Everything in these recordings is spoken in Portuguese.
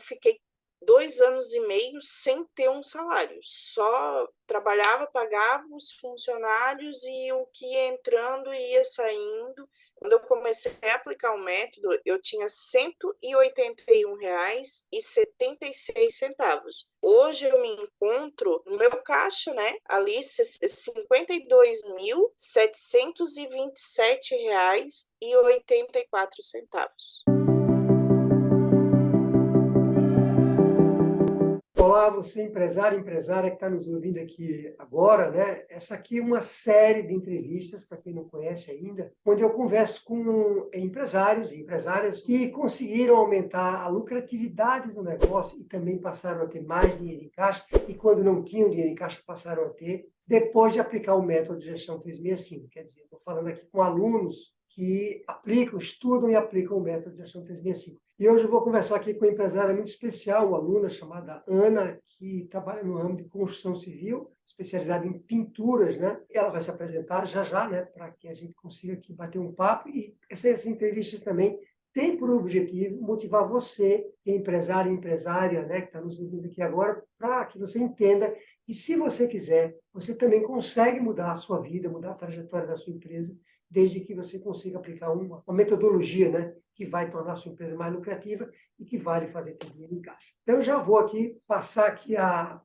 fiquei 2 anos e meio sem ter um salário, só trabalhava, pagava os funcionários e o que ia entrando ia saindo. Quando eu comecei a aplicar o método, eu tinha R$ 181,76. Hoje eu me encontro no meu caixa, né? Ali R$ 52.727,84. Olá, você empresário, empresária que está nos ouvindo aqui agora, né? Essa aqui é uma série de entrevistas, para quem não conhece ainda, onde eu converso com empresários e empresárias que conseguiram aumentar a lucratividade do negócio e também passaram a ter mais dinheiro em caixa, e quando não tinham dinheiro em caixa, passaram a ter, depois de aplicar o método de gestão 365. Quer dizer, estou falando aqui com alunos que aplicam, estudam e aplicam o método de gestão 365. E hoje eu vou conversar aqui com uma empresária muito especial, uma aluna chamada Ana, que trabalha no ramo de construção civil, especializada em pinturas, né? Ela vai se apresentar já já, né? Para que a gente consiga aqui bater um papo. E essas entrevistas também têm por objetivo motivar você, que é empresário e empresária, né? Que está nos ouvindo aqui agora, para que você entenda que, se você quiser, você também consegue mudar a sua vida, mudar a trajetória da sua empresa, desde que você consiga aplicar uma metodologia, né, que vai tornar a sua empresa mais lucrativa e que vai lhe fazer ter dinheiro em caixa. Então, eu já vou aqui passar aqui a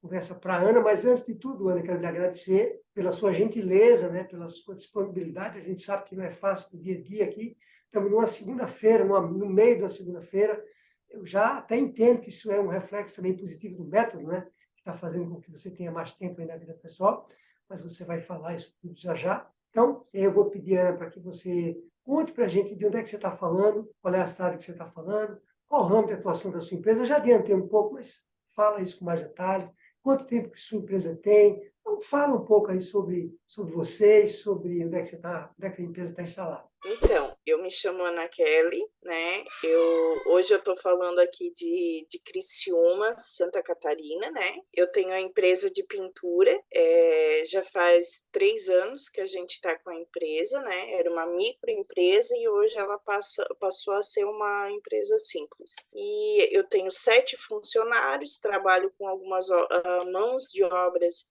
conversa para a Ana, mas antes de tudo, Ana, quero lhe agradecer pela sua gentileza, né, pela sua disponibilidade. A gente sabe que não é fácil do dia a dia aqui. Estamos numa segunda-feira, no meio da segunda-feira. Eu já até entendo que isso é um reflexo também positivo do método, né, que está fazendo com que você tenha mais tempo aí na vida pessoal, mas você vai falar isso tudo já já. Então, eu vou pedir, Ana, para que você conte para a gente de onde é que você está falando, qual é a cidade que você está falando, qual o ramo de atuação da sua empresa. Eu já adiantei um pouco, mas fala isso com mais detalhes. Quanto tempo que sua empresa tem? Então, fala um pouco aí sobre vocês, sobre onde é que você está, onde é que a empresa está instalada. Então, eu me chamo Ana Kelly, né? Hoje eu estou falando aqui de Criciúma, Santa Catarina, né? Eu tenho a empresa de pintura, já faz 3 anos que a gente está com a empresa, né? Era uma microempresa e hoje ela passou a ser uma empresa simples. E eu tenho 7 funcionários, trabalho com algumas mãos de obras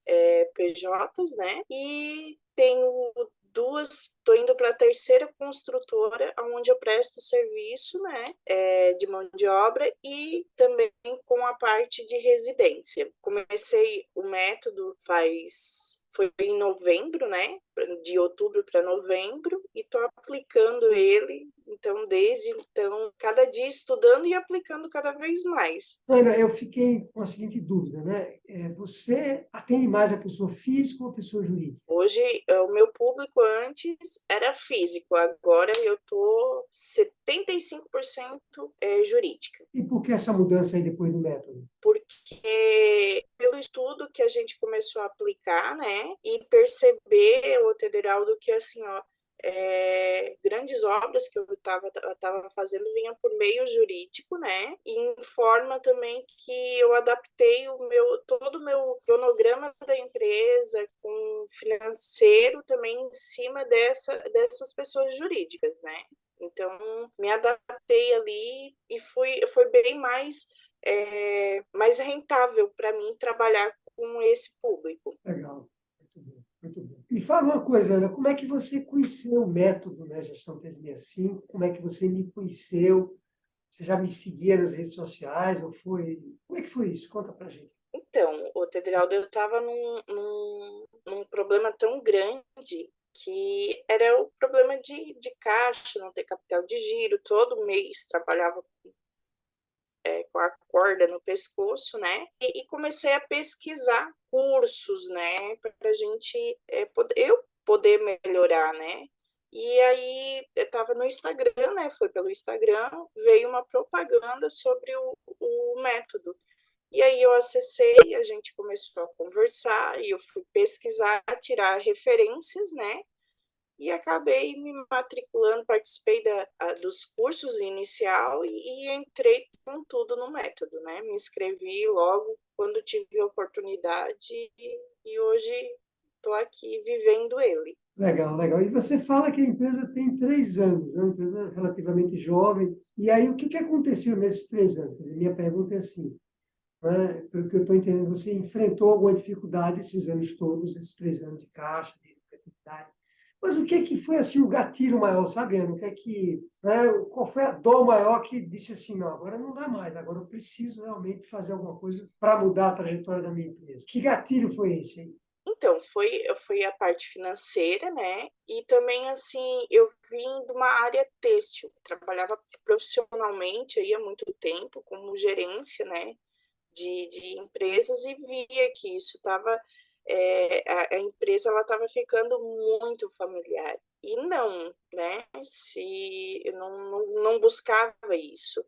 PJs, né? E tenho estou indo para a terceira construtora, onde eu presto serviço, né, de mão de obra e também com a parte de residência. Comecei o método foi em novembro, né, de outubro para novembro, e estou aplicando ele, então, desde então, cada dia estudando e aplicando cada vez mais. Ana, eu fiquei com a seguinte dúvida, né? Você atende mais a pessoa física ou a pessoa jurídica? Hoje, o meu público antes era físico, agora eu estou 75% jurídica. E por que essa mudança aí depois do método? Porque pelo estudo que a gente começou a aplicar, né, e perceber, o Tederaldo, que assim, ó, grandes obras que eu estava fazendo vinham por meio jurídico, né? E em forma também que eu adaptei todo o meu cronograma da empresa com financeiro também em cima dessas pessoas jurídicas, né? Então, me adaptei ali e foi bem mais rentável para mim trabalhar com esse público. Legal, muito bom, muito bom. Me fala uma coisa, Ana, como é que você conheceu o método, né, Gestão 365? Como é que você me conheceu? Você já me seguia nas redes sociais ou foi... Como é que foi isso? Conta pra gente. Então, o Tedraldo, eu estava num problema tão grande que era o problema de caixa, não ter capital de giro, todo mês trabalhava com a corda no pescoço, né? E comecei a pesquisar cursos, né? Para a gente eu poder melhorar, né? E aí eu estava no Instagram, né? Foi pelo Instagram, veio uma propaganda sobre o método. E aí eu acessei, a gente começou a conversar e eu fui pesquisar, tirar referências, né? E acabei me matriculando, participei dos cursos inicial e entrei com tudo no método, né? Me inscrevi logo quando tive a oportunidade e hoje estou aqui vivendo ele. Legal, legal. E você fala que a empresa tem 3 anos, né? Uma empresa relativamente jovem. E aí, o que que aconteceu nesses 3 anos? Quer dizer, minha pergunta é assim, né? Pelo que eu estou entendendo, você enfrentou alguma dificuldade esses anos todos, esses 3 anos de caixa, de lucratividade. Mas o que que foi assim o gatilho maior, sabe, Ana? O que é que, né? Qual foi a dor maior que disse assim, não, agora não dá mais, agora eu preciso realmente fazer alguma coisa para mudar a trajetória da minha empresa? Que gatilho foi esse aí? Então, foi a parte financeira, né? E também, assim, eu vim de uma área têxtil. Trabalhava profissionalmente aí há muito tempo, como gerência, né? De empresas e via que isso estava, a empresa ela estava ficando muito familiar. E não, né? Se eu não buscava isso,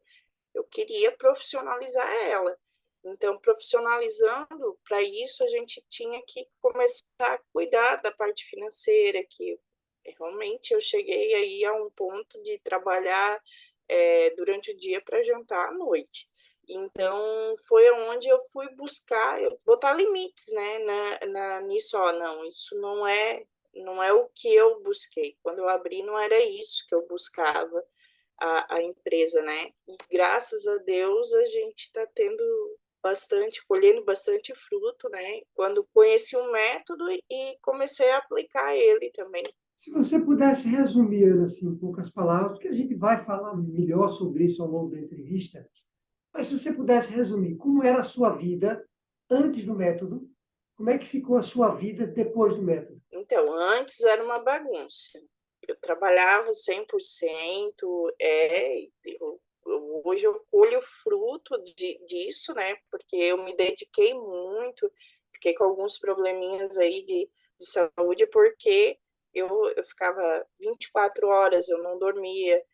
eu queria profissionalizar ela. Então, profissionalizando, para isso a gente tinha que começar a cuidar da parte financeira, que realmente eu cheguei aí a um ponto de trabalhar durante o dia para jantar à noite. Então, foi onde eu fui buscar, eu botar limites, né, nisso, ó, não, isso não é o que eu busquei. Quando eu abri, não era isso que eu buscava a empresa, né? E graças a Deus a gente está tendo bastante, colhendo bastante fruto, né? Quando conheci um método e comecei a aplicar ele também. Se você pudesse resumir, Ana, assim, em poucas palavras, porque a gente vai falar melhor sobre isso ao longo da entrevista, mas se você pudesse resumir, como era a sua vida antes do método, como é que ficou a sua vida depois do método? Então, antes era uma bagunça. Eu trabalhava 100%, hoje eu colho fruto disso, né? Porque eu me dediquei muito, fiquei com alguns probleminhas aí de saúde, porque eu ficava 24 horas, eu não dormia.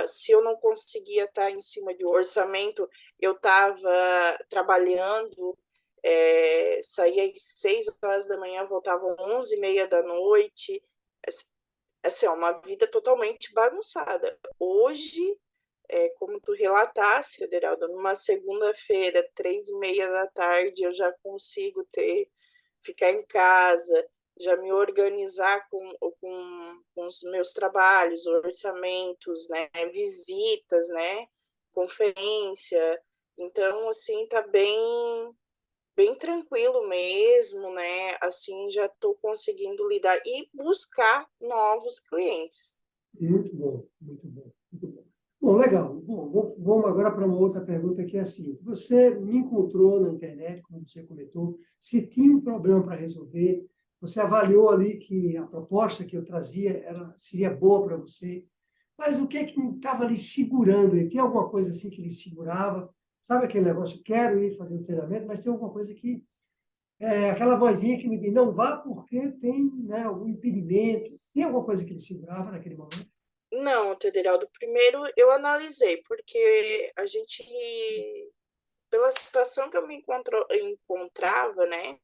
Se eu não conseguia estar em cima de um orçamento, eu estava trabalhando, saía às 6 horas da manhã, voltava às 11h30 da noite, assim, é uma vida totalmente bagunçada. Hoje, como tu relatasse, Aderaldo, numa segunda-feira, 3h30 da tarde, eu já consigo ficar em casa, já me organizar com os meus trabalhos, orçamentos, né, visitas, né, conferência. Então, assim, tá bem tranquilo mesmo, né? Assim, já estou conseguindo lidar e buscar novos clientes. Muito bom, muito bom, muito bom. Bom, legal. Bom, vamos agora para uma outra pergunta que é assim: você me encontrou na internet, como você comentou, se tinha um problema para resolver, você avaliou ali que a proposta que eu trazia seria boa para você, mas o que é que estava ali segurando? E tem alguma coisa assim que lhe segurava? Sabe aquele negócio, quero ir fazer o treinamento, mas tem alguma coisa que aquela vozinha que me diz, não vá porque tem, né, algum impedimento. Tem alguma coisa que lhe segurava naquele momento? Não, Tederaldo, primeiro eu analisei, porque a gente, pela situação que eu encontrava, né,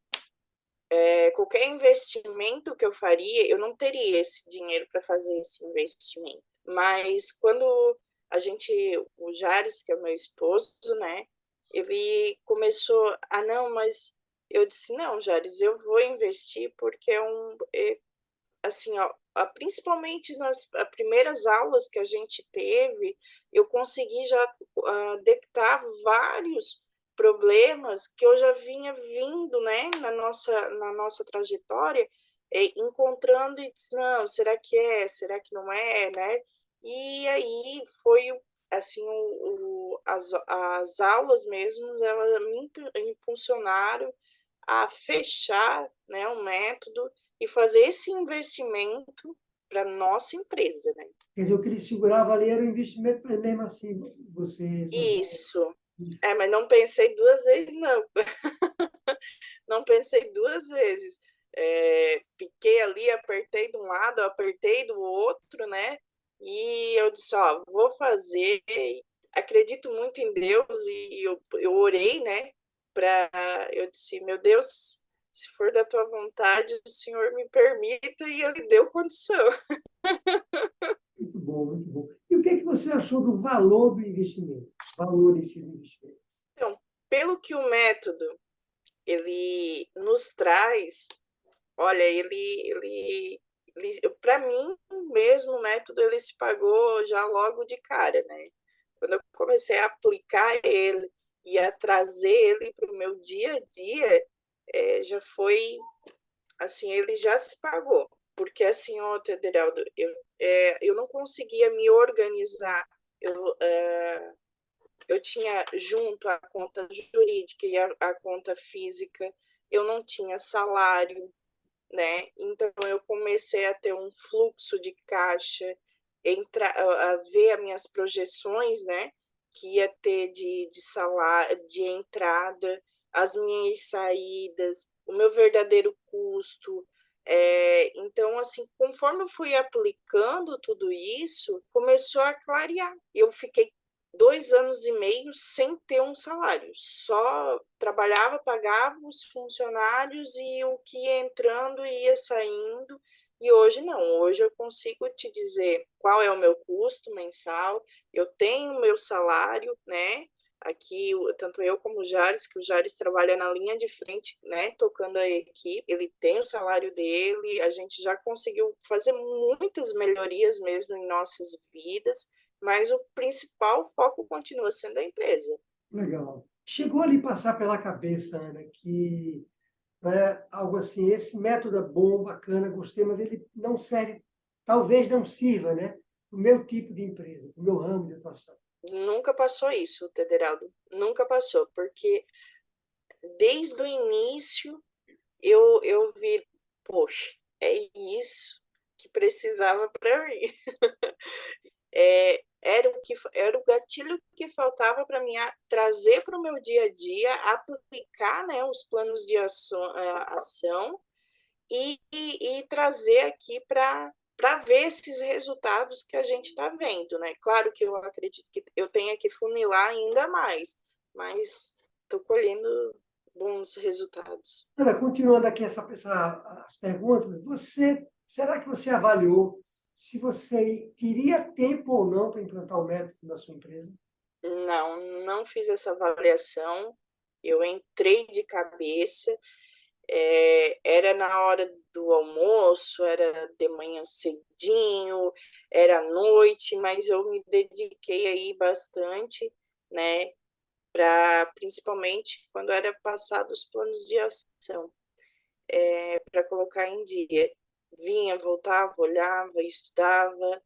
qualquer investimento que eu faria, eu não teria esse dinheiro para fazer esse investimento. Mas quando o Jares, que é o meu esposo, né, ele começou, não, mas eu disse, não, Jares, eu vou investir porque assim, ó, principalmente nas primeiras aulas que a gente teve, eu consegui já detectar vários problemas que eu já vinha vindo, né, na nossa trajetória, encontrando e disse, não, será que é, será que não é, né? E aí foi assim, as aulas mesmo, elas me impulsionaram a fechar, né, um método e fazer esse investimento para a nossa empresa, né? Quer dizer, o que lhe segurava ali era o investimento, mas mesmo assim você resolveu. Isso. Mas não pensei duas vezes, não. Não pensei duas vezes. Fiquei ali, apertei de um lado, apertei do outro, né? E eu disse, ó, vou fazer. Acredito muito em Deus e eu orei, né? Eu disse, meu Deus, se for da tua vontade, o Senhor me permita, e Ele deu condição. Muito bom, muito bom. E o que é que você achou do valor do investimento? Valor em si do investimento? Então, pelo que o método ele nos traz, olha, ele para mim mesmo, o método ele se pagou já logo de cara, né? Quando eu comecei a aplicar ele e a trazer ele para o meu dia a dia, já foi assim, ele já se pagou. Porque assim, ó, Tederaldo, eu não conseguia me organizar. Eu tinha junto a conta jurídica e a conta física, eu não tinha salário, né? Então eu comecei a ter um fluxo de caixa, a ver as minhas projeções, né? Que ia ter de salário, de entrada, as minhas saídas, o meu verdadeiro custo. Então, assim, conforme eu fui aplicando tudo isso, começou a clarear. Eu fiquei 2 anos e meio sem ter um salário, só trabalhava, pagava os funcionários e o que ia entrando ia saindo. E hoje não, hoje eu consigo te dizer qual é o meu custo mensal, eu tenho o meu salário, né? Aqui, tanto eu como o Jares, que o Jares trabalha na linha de frente, né, tocando a equipe, ele tem o salário dele, a gente já conseguiu fazer muitas melhorias mesmo em nossas vidas, mas o principal foco continua sendo a empresa. Legal. Chegou ali passar pela cabeça, Ana, que né, algo assim, esse método é bom, bacana, gostei, mas ele não serve, talvez não sirva, né, para o meu tipo de empresa, para o meu ramo de atuação. Nunca passou isso, Tederaldo. Nunca passou, porque desde o início eu vi, poxa, é isso que precisava para mim. Era o gatilho que faltava para mim trazer para o meu dia a dia, aplicar, né, os planos de ação e trazer aqui para ver esses resultados que a gente está vendo, né? Claro que eu acredito que eu tenha que funilar ainda mais, mas estou colhendo bons resultados. Ana, continuando aqui as perguntas, será que você avaliou se você teria tempo ou não para implantar o método na sua empresa? Não fiz essa avaliação, eu entrei de cabeça, era na hora do almoço, era de manhã cedinho, era à noite, mas eu me dediquei aí bastante, né, para principalmente quando era passado os planos de ação, para colocar em dia. Vinha, voltava, olhava, estudava,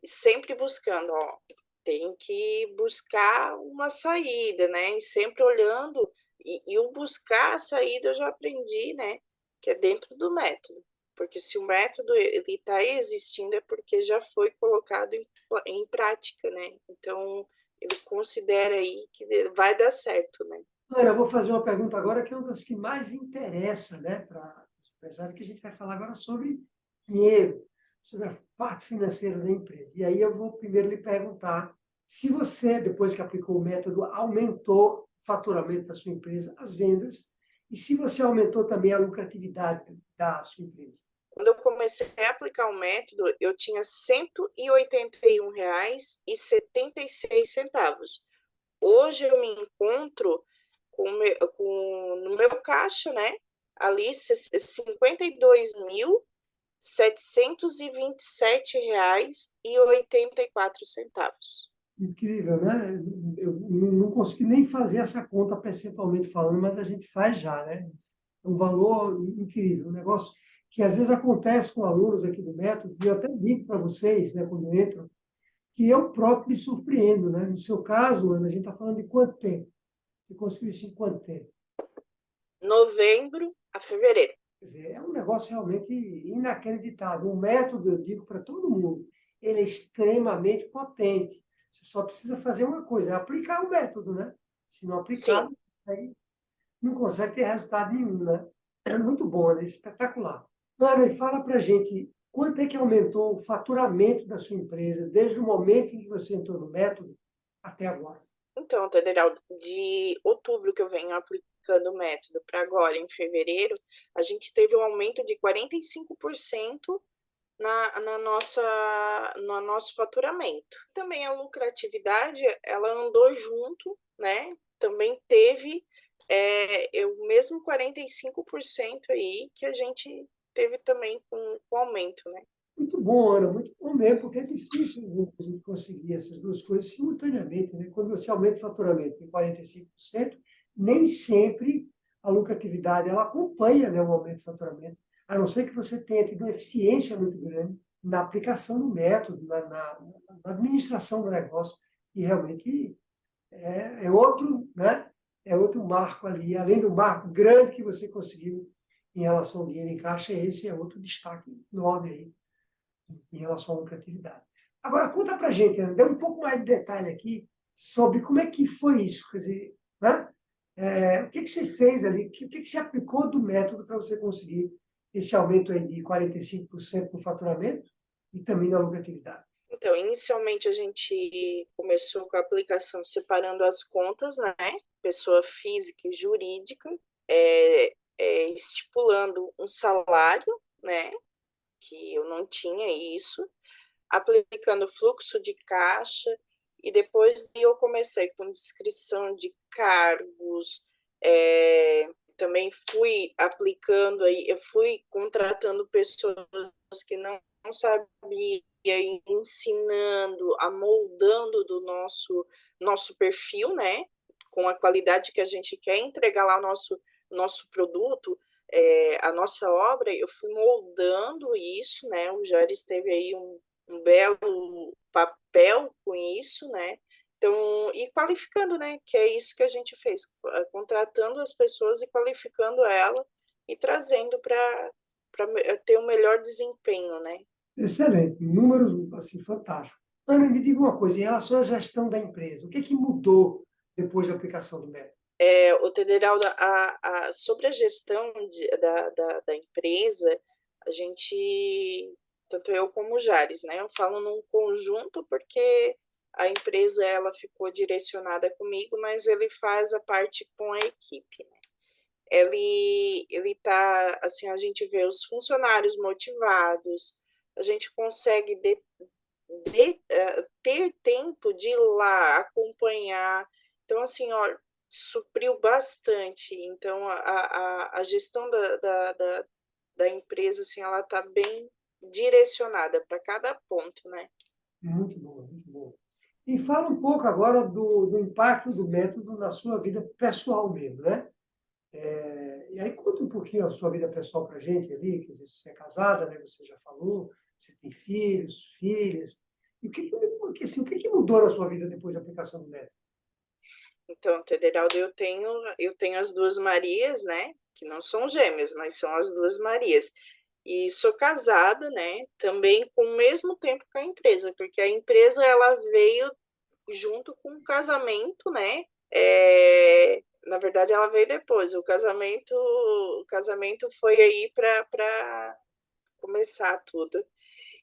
sempre buscando, ó, tem que buscar uma saída, né? E sempre olhando, e o buscar a saída eu já aprendi, né? Que é dentro do método. Porque se o método ele está existindo é porque já foi colocado em prática, né? Então, ele considera aí que vai dar certo, né? Ana, eu vou fazer uma pergunta agora que é uma das que mais interessa, né, para os empresários, que a gente vai falar agora sobre dinheiro, sobre a parte financeira da empresa. E aí eu vou primeiro lhe perguntar se você, depois que aplicou o método, aumentou o faturamento da sua empresa, as vendas, e se você aumentou também a lucratividade da sua empresa. Quando eu comecei a aplicar o método, eu tinha R$ 181,76. Hoje eu me encontro no meu caixa, né? Ali R$ 52.727,84. Incrível, né? Eu não consegui nem fazer essa conta percentualmente falando, mas a gente faz já, né? É um valor incrível, um negócio que às vezes acontece com alunos aqui do método, e eu até digo para vocês, né, quando entram, que eu próprio me surpreendo, né? No seu caso, Ana, a gente está falando de quanto tempo? Você conseguiu isso em quanto tempo? Novembro a fevereiro. Quer dizer, é um negócio realmente inacreditável. O método, eu digo para todo mundo, ele é extremamente potente. Você só precisa fazer uma coisa, é aplicar o método, né? Se não aplicar, Sim. aí não consegue ter resultado nenhum, né? É muito bom, né? Espetacular. Ana, e fala para a gente, quanto é que aumentou o faturamento da sua empresa desde o momento em que você entrou no método até agora? Então, Tederal, de outubro que eu venho aplicando o método para agora, em fevereiro, a gente teve um aumento de 45% no nosso faturamento. Também a lucratividade, ela andou junto, né? Também teve o mesmo 45% aí que a gente teve também com aumento, né? Muito bom, Ana, muito bom mesmo, porque é difícil a gente conseguir essas duas coisas simultaneamente, né? Quando você aumenta o faturamento em 45%, nem sempre a lucratividade ela acompanha, né, o aumento do faturamento, a não ser que você tenha tido uma eficiência muito grande na aplicação do método, na administração do negócio, e realmente é outro, né? É outro marco ali, além do marco grande que você conseguiu em relação ao dinheiro em caixa, esse é outro destaque enorme aí em relação à lucratividade. Agora, conta para a gente, Ana, dê um pouco mais de detalhe aqui sobre como é que foi isso, quer dizer, né? O que você fez ali, o que você aplicou do método para você conseguir esse aumento aí de 45% no faturamento e também na lucratividade? Então, inicialmente a gente começou com a aplicação separando as contas, né? Pessoa física e jurídica, estipulando um salário, né? Que eu não tinha isso, aplicando fluxo de caixa, e depois eu comecei com descrição de cargos, também fui aplicando aí, eu fui contratando pessoas que não sabiam, ensinando, amoldando do nosso perfil, né? Com a qualidade que a gente quer entregar lá o nosso produto, a nossa obra, eu fui moldando isso, né? O Jair teve aí um belo papel com isso, né? Então, e qualificando, né? Que é isso que a gente fez, contratando as pessoas e qualificando ela e trazendo para ter um melhor desempenho, né? Excelente, números assim, fantásticos. Ana, me diga uma coisa, em relação à gestão da empresa, o que mudou depois da aplicação do método? O Tederaldo, sobre a gestão da empresa, a gente, tanto eu como o Jares, né? Eu falo num conjunto porque a empresa ela ficou direcionada comigo, mas ele faz a parte com a equipe, né? Ele tá, assim, a gente vê os funcionários motivados, a gente consegue ter tempo de ir lá acompanhar. Então, assim, ó, supriu bastante. Então, a gestão da empresa, assim, ela está bem direcionada para cada ponto, né? Muito bom, muito bom. E fala um pouco agora do impacto do método na sua vida pessoal mesmo, né? E aí conta um pouquinho a sua vida pessoal para a gente ali, quer dizer, você é casada, né? Você já falou, você tem filhos, filhas. E assim, o que mudou na sua vida depois da aplicação do método? Então, Tederaldo, eu tenho as duas Marias, né? Que não são gêmeas, mas são as duas Marias. E sou casada, né? Também com o mesmo tempo que a empresa, porque a empresa ela veio junto com o casamento, né? Na verdade, ela veio depois. O casamento foi aí para começar tudo.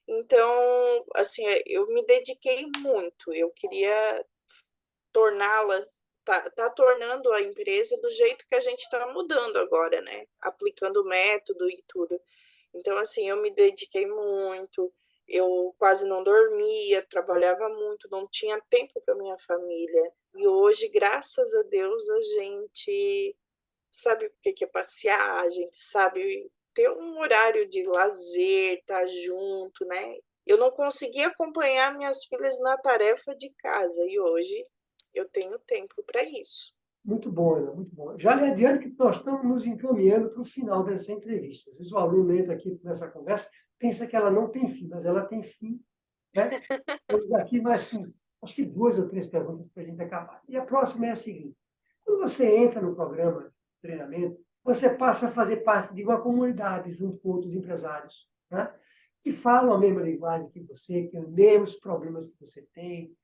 Então, assim, eu me dediquei muito. Eu queria torná-la, tá tornando a empresa do jeito que a gente está mudando agora, né? Aplicando o método e tudo. Então, assim, eu me dediquei muito, eu quase não dormia, trabalhava muito, não tinha tempo para minha família. E hoje, graças a Deus, a gente sabe o que é passear, a gente sabe ter um horário de lazer, estar junto, né? Eu não conseguia acompanhar minhas filhas na tarefa de casa e hoje eu tenho tempo para isso. Muito bom, Ana, muito bom. Já lhe adianto que nós estamos nos encaminhando para o final dessa entrevista. Às vezes o aluno entra aqui nessa conversa, pensa que ela não tem fim, mas ela tem fim, né? Temos aqui mais, acho que 2 ou 3 perguntas para a gente acabar. E a próxima é a seguinte: quando você entra no programa de treinamento, você passa a fazer parte de uma comunidade junto com outros empresários, né? Que falam a mesma linguagem que você, que têm os mesmos problemas que você tem.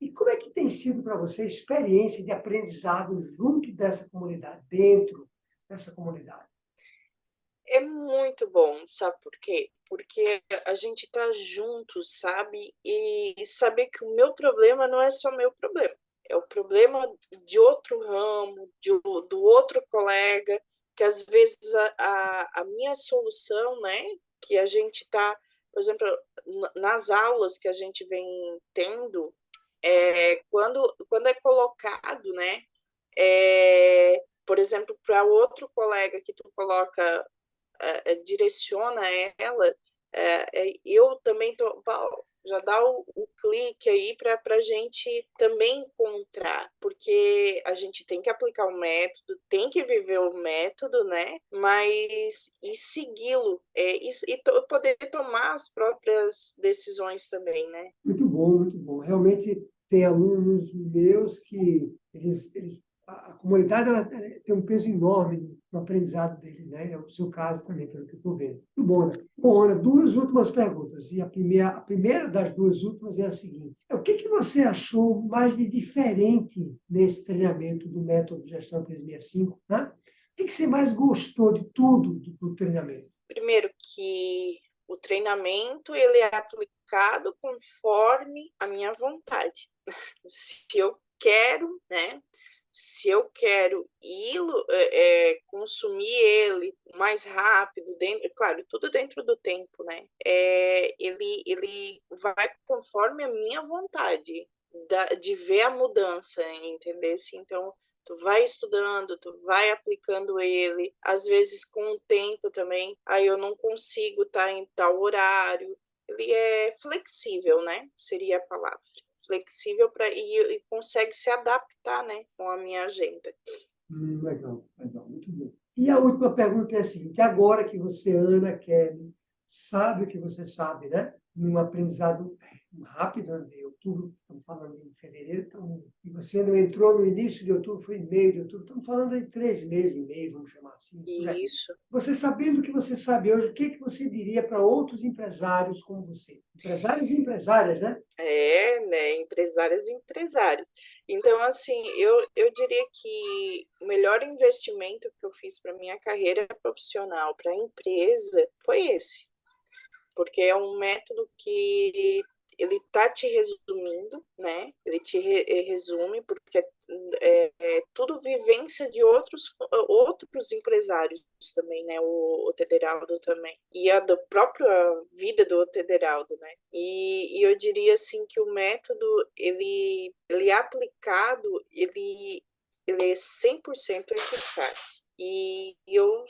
E como é que tem sido para você a experiência de aprendizado junto dessa comunidade, dentro dessa comunidade? É muito bom, sabe por quê? Porque a gente tá junto, sabe? E saber que o meu problema não é só meu problema, é o problema de outro ramo, do outro colega, que às vezes a minha solução, né? Que a gente tá, por exemplo, nas aulas que a gente vem tendo, quando é colocado, né? Por exemplo, para outro colega que tu coloca direciona ela, eu também já dá o clique aí para a gente também encontrar, porque a gente tem que aplicar o método, tem que viver o método, né? Mas e segui-lo, poder tomar as próprias decisões também, né? Muito bom, muito bom. Realmente tem alunos meus que a comunidade ela tem um peso enorme no aprendizado dele, né? É o seu caso também, pelo que eu estou vendo. Muito bom, né? Bom, Ana, duas últimas perguntas. E a primeira das duas últimas é a seguinte: o que você achou mais de diferente nesse treinamento do método de gestão 365, né? O que você mais gostou de tudo do treinamento? Primeiro que o treinamento ele é aplicado conforme a minha vontade. Se eu quero, né? Se eu quero consumir ele mais rápido, claro, tudo dentro do tempo, né? Ele vai conforme a minha vontade de ver a mudança, entender? Então, tu vai estudando, tu vai aplicando ele, às vezes com o tempo também, aí eu não consigo estar em tal horário. Ele é flexível, né? Seria a palavra. Flexível e consegue se adaptar, né, com a minha agenda. Legal, legal, muito bom. E a última pergunta é a seguinte: agora que você, Ana Kelly, sabe o que você sabe, né? Num aprendizado rápido, né, de outubro, estamos falando em fevereiro, então, e você não entrou no início de outubro, foi em meio de outubro, estamos falando de 3 meses e meio, vamos chamar assim. Isso. Você sabendo o que você sabe hoje, o que você diria para outros empresários como você? Empresários e empresárias, né? Né? Empresárias e empresários. Então, assim, eu diria que o melhor investimento que eu fiz para minha carreira profissional, para a empresa, foi esse. Porque é um método que ele tá te resumindo, né? Ele te resume, porque é tudo vivência de outros empresários também, né? O Tederaldo também. E a da própria vida do Tederaldo, né? E eu diria, assim, que o método, ele aplicado, ele é 100% eficaz. E eu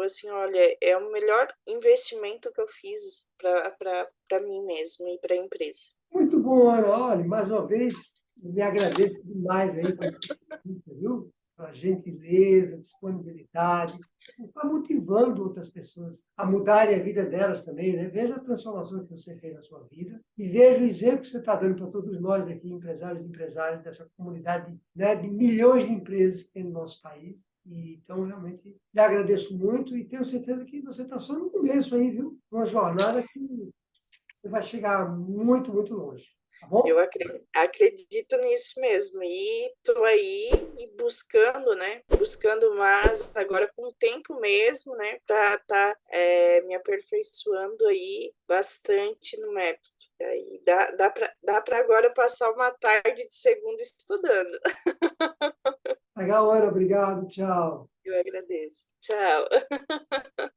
assim, olha, é o melhor investimento que eu fiz para mim mesmo e para a empresa. Muito bom, Ana. Olha, mais uma vez, me agradeço demais aí pela sua presença, viu? Pela gentileza, disponibilidade, está motivando outras pessoas a mudarem a vida delas também, né? Veja a transformação que você fez na sua vida e veja o exemplo que você está dando para todos nós aqui, empresários e empresárias dessa comunidade, né, de milhões de empresas que tem no nosso país. E, então, realmente, lhe agradeço muito e tenho certeza que você está só no começo aí, viu? Uma jornada que você vai chegar muito, muito longe, tá Eu bom? acredito nisso mesmo. E estou aí e buscando, né? Buscando mais agora com o tempo mesmo, né? Para estar me aperfeiçoando aí bastante no método. Aí dá para agora passar uma tarde de segunda estudando. Legal, Ana, obrigado, tchau. Eu agradeço. Tchau.